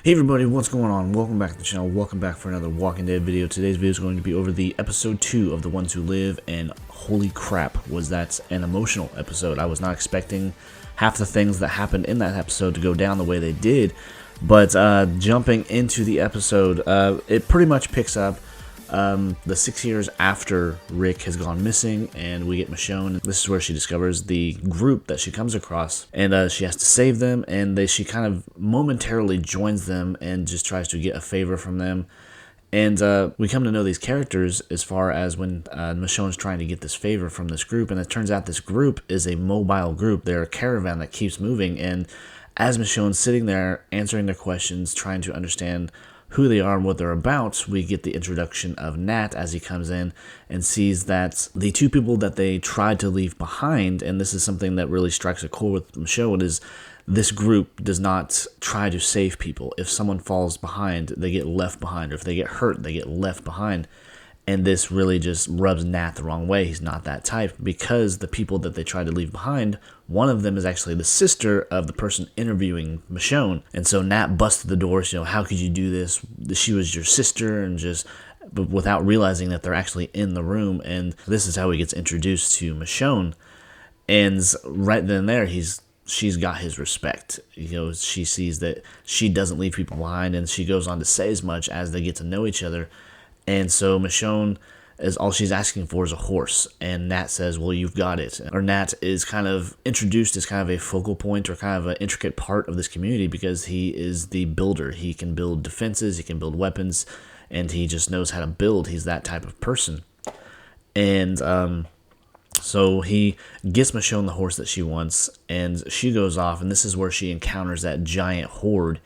Hey everybody, what's going on? Welcome back to the channel. Welcome back for another Walking Dead video. Today's video is going to be over the episode 2 of The Ones Who Live, and holy crap, was that an emotional episode. I was not expecting half the things that happened in that episode to go down the way they did, but jumping into the episode, it pretty much picks up the 6 years after Rick has gone missing, and we get Michonne. This is where she discovers the group that she comes across, and she has to save them, and she kind of momentarily joins them and just tries to get a favor from them. And we come to know these characters as far as when Michonne's trying to get this favor from this group, and it turns out this group is a mobile group. They're a caravan that keeps moving, and as Michonne's sitting there answering their questions, trying to understand who they are and what they're about, we get the introduction of Nat as he comes in and sees that the two people that they tried to leave behind, and this is something that really strikes a chord with Michonne, is this group does not try to save people. If someone falls behind, they get left behind, or if they get hurt, they get left behind. And this really just rubs Nat the wrong way. He's not that type, because the people that they tried to leave behind, one of them is actually the sister of the person interviewing Michonne. And so Nat busted the doors, how could you do this? She was your sister, and but without realizing that they're actually in the room. And this is how he gets introduced to Michonne. And right then and there, she's got his respect. She sees that she doesn't leave people behind, and she goes on to say as much as they get to know each other. And so Michonne, all she's asking for is a horse, and Nat says, well, you've got it. Or Nat is kind of introduced as kind of a focal point, or kind of an intricate part of this community, because he is the builder. He can build defenses, he can build weapons, and he just knows how to build. He's that type of person. And so he gets Michonne the horse that she wants, and she goes off, and this is where she encounters that giant horde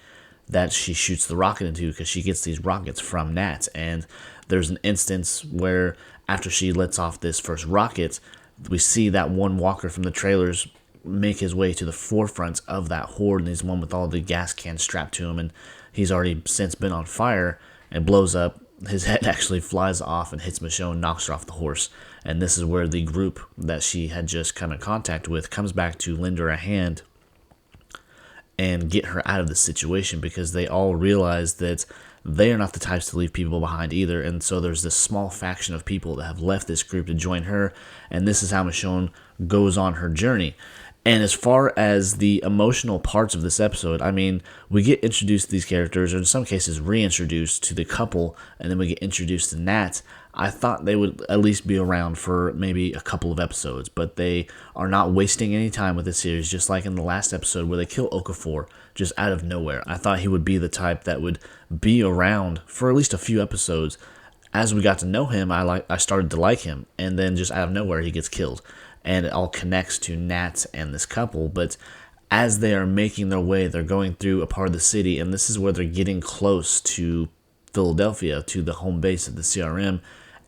that she shoots the rocket into, because she gets these rockets from Nat. And there's an instance where after she lets off this first rocket, we see that one walker from the trailers make his way to the forefront of that horde, and he's the one with all the gas cans strapped to him, and he's already since been on fire and blows up. His head actually flies off and hits Michonne, knocks her off the horse. And this is where the group that she had just come in contact with comes back to lend her a hand and get her out of the situation, because they all realize that they are not the types to leave people behind either. And so there's this small faction of people that have left this group to join her, and this is how Michonne goes on her journey. And as far as the emotional parts of this episode, I mean, we get introduced to these characters, or in some cases reintroduced to the couple, and then we get introduced to Nat. I thought they would at least be around for maybe a couple of episodes, but they are not wasting any time with this series, just like in the last episode where they kill Okafor just out of nowhere. I thought he would be the type that would be around for at least a few episodes. As we got to know him, I started to like him, and then just out of nowhere he gets killed. And it all connects to Nat and this couple. But as they are making their way, they're going through a part of the city, and this is where they're getting close to Philadelphia, to the home base of the CRM,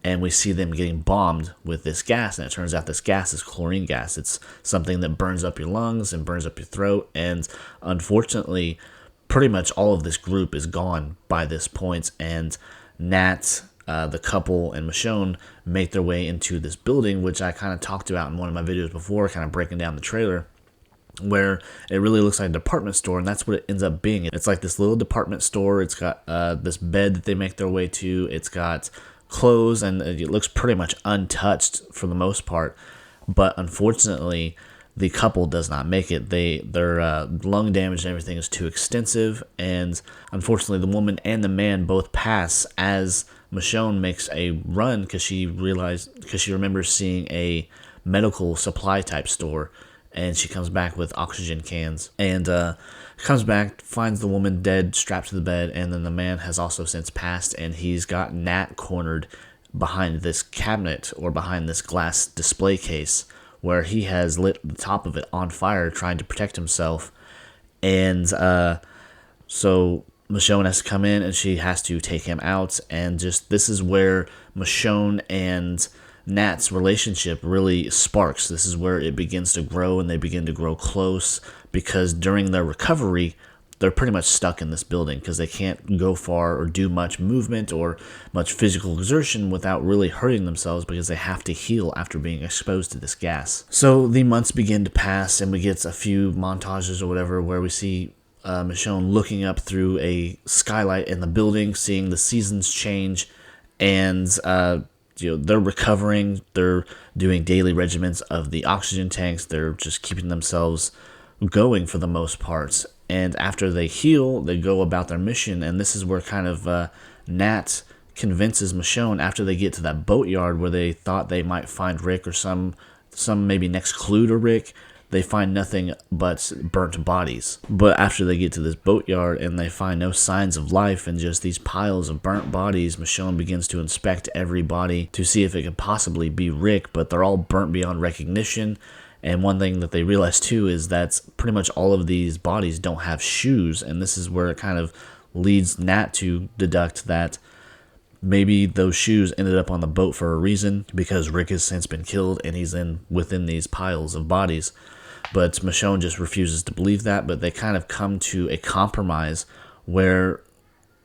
and we see them getting bombed with this gas, and it turns out this gas is chlorine gas. It's something that burns up your lungs and burns up your throat, and unfortunately, pretty much all of this group is gone by this point, and Nat, the couple, and Michonne make their way into this building, which I kind of talked about in one of my videos before, kind of breaking down the trailer, where it really looks like a department store, and that's what it ends up being. It's like this little department store. It's got this bed that they make their way to. It's got clothes, and it looks pretty much untouched for the most part. But unfortunately, the couple does not make it. Their lung damage and everything is too extensive, and unfortunately, the woman and the man both pass as Michonne makes a run, because she remembers seeing a medical supply type store, and she comes back with oxygen cans, and comes back, finds the woman dead, strapped to the bed, and then the man has also since passed, and he's got Nat cornered behind this cabinet, or behind this glass display case, where he has lit the top of it on fire trying to protect himself. And so Michonne has to come in, and she has to take him out, and just this is where Michonne and Nat's relationship really sparks. This is where it begins to grow, and they begin to grow close, because during their recovery, they're pretty much stuck in this building, because they can't go far or do much movement or much physical exertion without really hurting themselves, because they have to heal after being exposed to this gas. So the months begin to pass, and we get a few montages or whatever where we see Michonne looking up through a skylight in the building, seeing the seasons change, and they're recovering. They're doing daily regimens of the oxygen tanks. They're just keeping themselves going for the most part. And after they heal, they go about their mission. And this is where kind of Nat convinces Michonne, after they get to that boatyard where they thought they might find Rick or some maybe next clue to Rick, they find nothing but burnt bodies. But after they get to this boatyard and they find no signs of life and just these piles of burnt bodies, Michonne begins to inspect every body to see if it could possibly be Rick, but they're all burnt beyond recognition. And one thing that they realize too is that pretty much all of these bodies don't have shoes, and this is where it kind of leads Nat to deduct that maybe those shoes ended up on the boat for a reason, because Rick has since been killed and he's within these piles of bodies. But Michonne just refuses to believe that, but they kind of come to a compromise where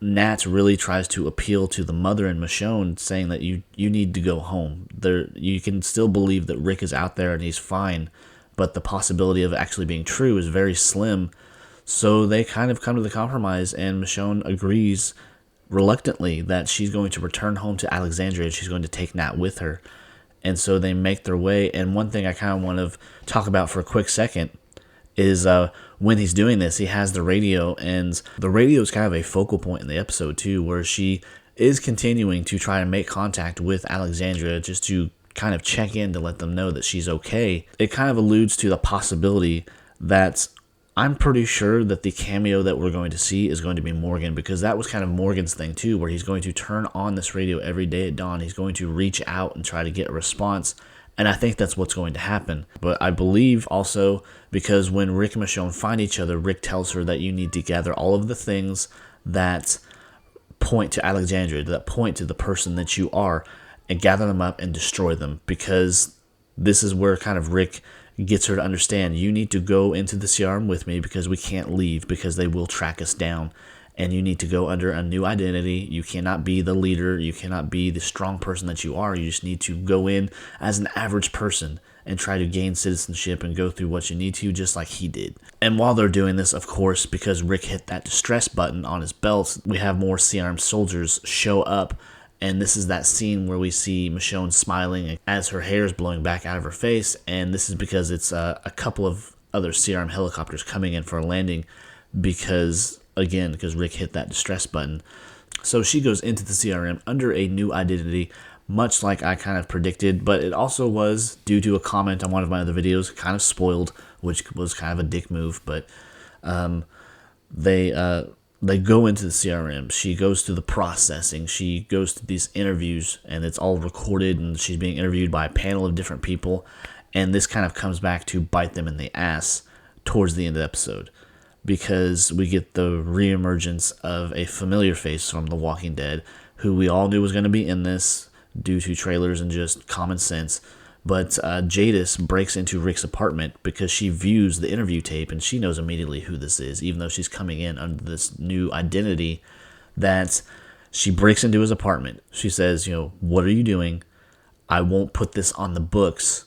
Nat really tries to appeal to the mother and Michonne, saying that you need to go home. You can still believe that Rick is out there and he's fine, but the possibility of it actually being true is very slim. So they kind of come to the compromise, and Michonne agrees reluctantly that she's going to return home to Alexandria and she's going to take Nat with her. And so they make their way. And one thing I kind of want to talk about for a quick second is when he's doing this, he has the radio, and the radio is kind of a focal point in the episode too, where she is continuing to try to make contact with Alexandria just to kind of check in to let them know that she's okay. It kind of alludes to the possibility that I'm pretty sure that the cameo that we're going to see is going to be Morgan, because that was kind of Morgan's thing too, where he's going to turn on this radio every day at dawn. He's going to reach out and try to get a response, and I think that's what's going to happen. But I believe also, because when Rick and Michonne find each other, Rick tells her that you need to gather all of the things that point to Alexandria, that point to the person that you are, and gather them up and destroy them, because this is where kind of Rick gets her to understand, you need to go into the CRM with me because we can't leave, because they will track us down, and you need to go under a new identity. You cannot be the leader, you cannot be the strong person that you are. You just need to go in as an average person and try to gain citizenship and go through what you need to, just like he did. And while they're doing this, of course, because Rick hit that distress button on his belt, we have more CRM soldiers show up. And this is that scene where we see Michonne smiling as her hair is blowing back out of her face. And this is because it's a couple of other CRM helicopters coming in for a landing because Rick hit that distress button. So she goes into the CRM under a new identity, much like I kind of predicted. But it also was due to a comment on one of my other videos, kind of spoiled, which was kind of a dick move. But they go into the CRM. She goes through the processing. She goes to these interviews, and it's all recorded, and she's being interviewed by a panel of different people. And this kind of comes back to bite them in the ass towards the end of the episode, because we get the reemergence of a familiar face from The Walking Dead, who we all knew was going to be in this due to trailers and just common sense. But Jadis breaks into Rick's apartment because she views the interview tape, and she knows immediately who this is, even though she's coming in under this new identity. That she breaks into his apartment. She says, what are you doing? I won't put this on the books,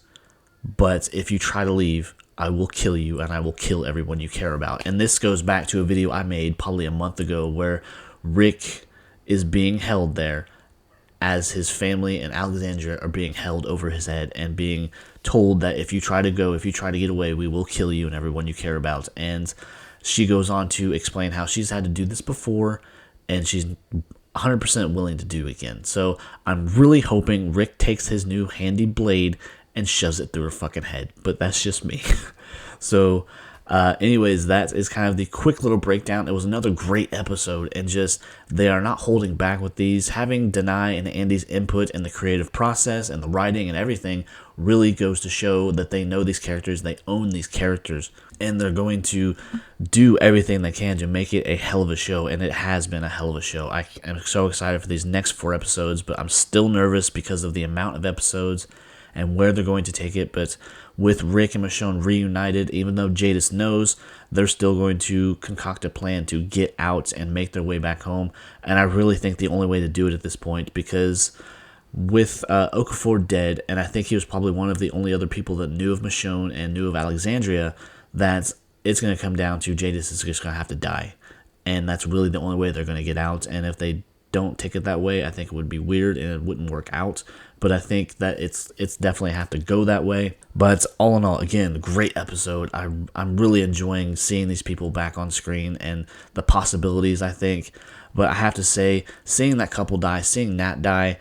but if you try to leave, I will kill you, and I will kill everyone you care about. And this goes back to a video I made probably a month ago where Rick is being held there as his family and Alexandria are being held over his head and being told that if you try to get away, we will kill you and everyone you care about. And she goes on to explain how she's had to do this before, and she's 100% willing to do it again. So I'm really hoping Rick takes his new handy blade and shoves it through her fucking head. But that's just me. So anyways, that is kind of the quick little breakdown. It was another great episode, and just they are not holding back with these. Having Denai and Andy's input in the creative process and the writing and everything really goes to show that they know these characters, they own these characters, and they're going to do everything they can to make it a hell of a show, and it has been a hell of a show. I am so excited for these next 4 episodes, but I'm still nervous because of the amount of episodes and where they're going to take it. But with Rick and Michonne reunited, even though Jadis knows, they're still going to concoct a plan to get out and make their way back home. And I really think the only way to do it at this point, because with Okafor dead, and I think he was probably one of the only other people that knew of Michonne and knew of Alexandria, that it's going to come down to Jadis is just going to have to die. And that's really the only way they're going to get out. And if they don't take it that way, I think it would be weird and it wouldn't work out. But I think that it's definitely have to go that way. But all in all, again, great episode. I'm really enjoying seeing these people back on screen and the possibilities, I think. But I have to say, seeing that couple die, seeing Nat die,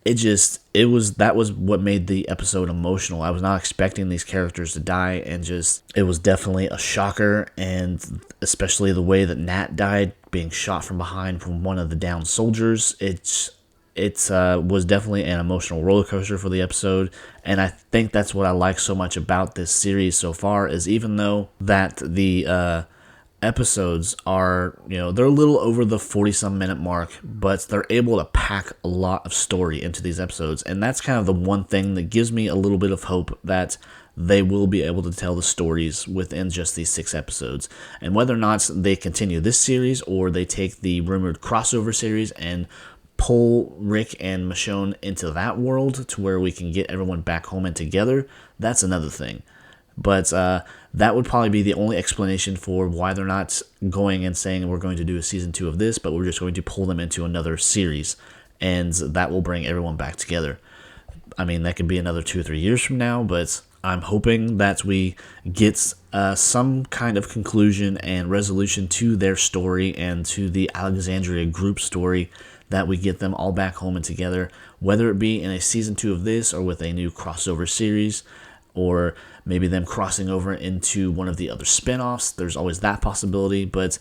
that was what made the episode emotional. I was not expecting these characters to die, and it was definitely a shocker, and especially the way that Nat died, being shot from behind from one of the downed soldiers. It was definitely an emotional roller coaster for the episode, and I think that's what I like so much about this series so far, is even though that the episodes are, they're a little over the 40-some minute mark, but they're able to pack a lot of story into these episodes, and that's kind of the one thing that gives me a little bit of hope that they will be able to tell the stories within just these 6 episodes. And whether or not they continue this series or they take the rumored crossover series and pull Rick and Michonne into that world to where we can get everyone back home and together, that's another thing. But that would probably be the only explanation for why they're not going and saying we're going to do a season 2 of this, but we're just going to pull them into another series, and that will bring everyone back together. I mean, that could be another 2 or 3 years from now, but I'm hoping that we get some kind of conclusion and resolution to their story and to the Alexandria group story, that we get them all back home and together, whether it be in a season 2 of this or with a new crossover series, or maybe them crossing over into one of the other spin-offs. There's always that possibility. But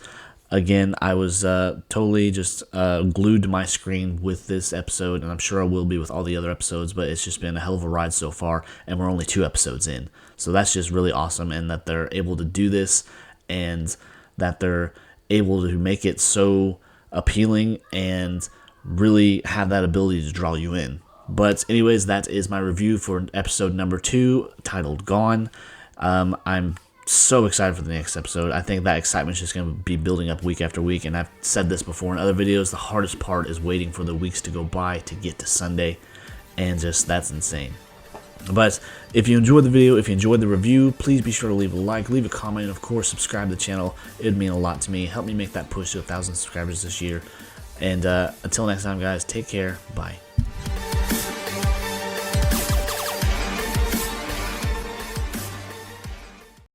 again, I was totally just glued to my screen with this episode, and I'm sure I will be with all the other episodes, but it's just been a hell of a ride so far, and we're only 2 episodes in. So that's just really awesome, and that they're able to do this, and that they're able to make it so appealing and really have that ability to draw you in. But anyways, that is my review for episode number 2, titled Gone. I'm so excited for the next episode. I think that excitement is just going to be building up week after week, and I've said this before in other videos, the hardest part is waiting for the weeks to go by to get to Sunday, and just, that's insane. But if you enjoyed the video, if you enjoyed the review, please be sure to leave a like, leave a comment, and of course subscribe to the channel. It would mean a lot to me. Help me make that push to 1,000 subscribers this year. And until next time, guys, take care. Bye.